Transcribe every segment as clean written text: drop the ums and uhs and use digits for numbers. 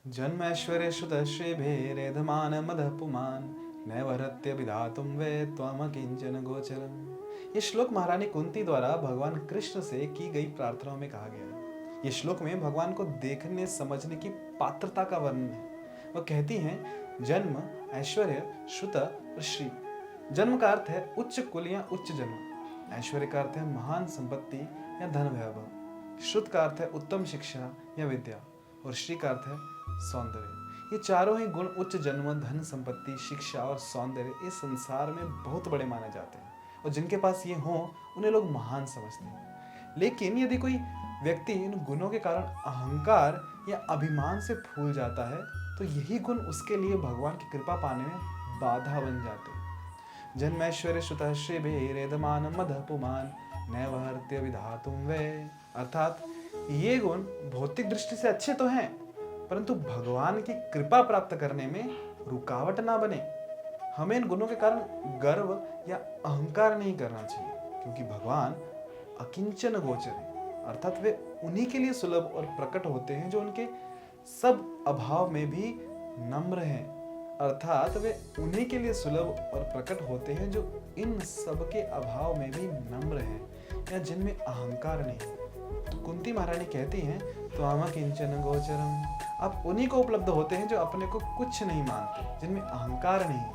जन्मैश्वर्यश्रुतश्रीभिरेधमान मदः पुमान् नैवहृत्य विधातुं वे त्वमकिंचन गोचरम्। ये श्लोक महारानी कुंती द्वारा भगवान कृष्ण से की गई प्रार्थनाओं में कहा गया है। ये श्लोक में भगवान को देखने समझने की पात्रता का वर्णन है। वह कहती हैं, जन्म, ऐश्वर्य, श्रुत और श्री। जन्म का अर्थ है उच्च कुल या उच्च जन्म। ऐश्वर्य का अर्थ है महान संपत्ति या धन वैभव। श्रुत का अर्थ है उत्तम शिक्षा या विद्या और श्री का अर्थ है सौंदर्य। ये चारों ही गुण उच्च जन्म, धन, संपत्ति, शिक्षा और सौंदर्य इस संसार में बहुत बड़े माने जाते हैं और जिनके पास ये हों उन्हें लोग महान समझते हैं। लेकिन यदि कोई व्यक्ति इन गुणों के कारण अहंकार या अभिमान से फूल जाता है तो यही गुण उसके लिए भगवान की कृपा पाने में बाधा बन जाते हैं। जन्मैश्वर्य श्रुतः श्रीभिरेधमान मदः पुमान् नैवहृत्य विधातुं वे। अर्थात ये गुण भौतिक दृष्टि से अच्छे तो हैं, परंतु भगवान की कृपा प्राप्त करने में रुकावट ना बने। हमें इन गुणों के कारण गर्व या अहंकार नहीं करना चाहिए, क्योंकि भगवान अकिंचन गोचर है। अर्थात वे उन्हीं के लिए सुलभ और प्रकट होते हैं जो उनके सब अभाव में भी नम्र हैं। अर्थात वे उन्हीं के लिए सुलभ और प्रकट होते हैं जो इन सब के अभाव में भी नम्र हैं या जिनमें अहंकार नहीं। तो कुंती महारानी कहती हैं, त्वाम किंचन गोचरम। आप उन्हीं को उपलब्ध होते हैं जो अपने को कुछ नहीं मानते, जिनमें अहंकार नहीं है।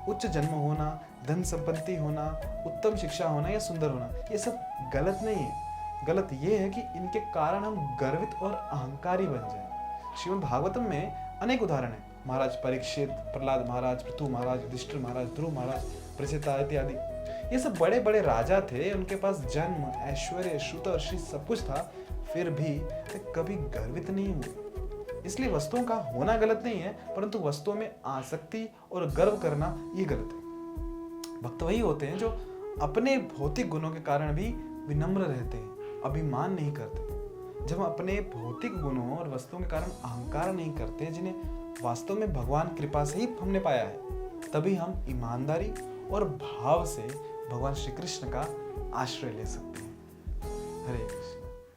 उच्च जन्म होना, धन संपत्ति होना, उत्तम शिक्षा होना या सुंदर होना, ये सब गलत नहीं है। गलत ये है कि इनके कारण हम गर्वित और अहंकारी बन जाएं। श्रीमद् भागवतम में अनेक उदाहरण हैं। महाराज परीक्षित, प्रहलाद महाराज, पृथु महाराज, युधिष्ठिर महाराज, ध्रुव महाराज, प्रचेता इत्यादि। ये सब बड़े बड़े राजा थे, उनके पास जन्म, ऐश्वर्य, श्रुत और श्री सब कुछ था, फिर भी वे कभी गर्वित नहीं हुए। इसलिए वस्तुओं का होना गलत नहीं है, परंतु वस्तुओं में आसक्ति और गर्व करना ये गलत है। भक्त वही होते हैं जो अपने भौतिक गुणों के कारण भी विनम्र रहते हैं, अभिमान नहीं करते। जब हम अपने भौतिक गुणों और वस्तुओं के कारण अहंकार नहीं करते, जिन्हें वास्तव में भगवान कृपा से ही हमने पाया है, तभी हम ईमानदारी और भाव से भगवान श्री कृष्ण का आश्रय ले सकते हैं। हरे कृष्ण।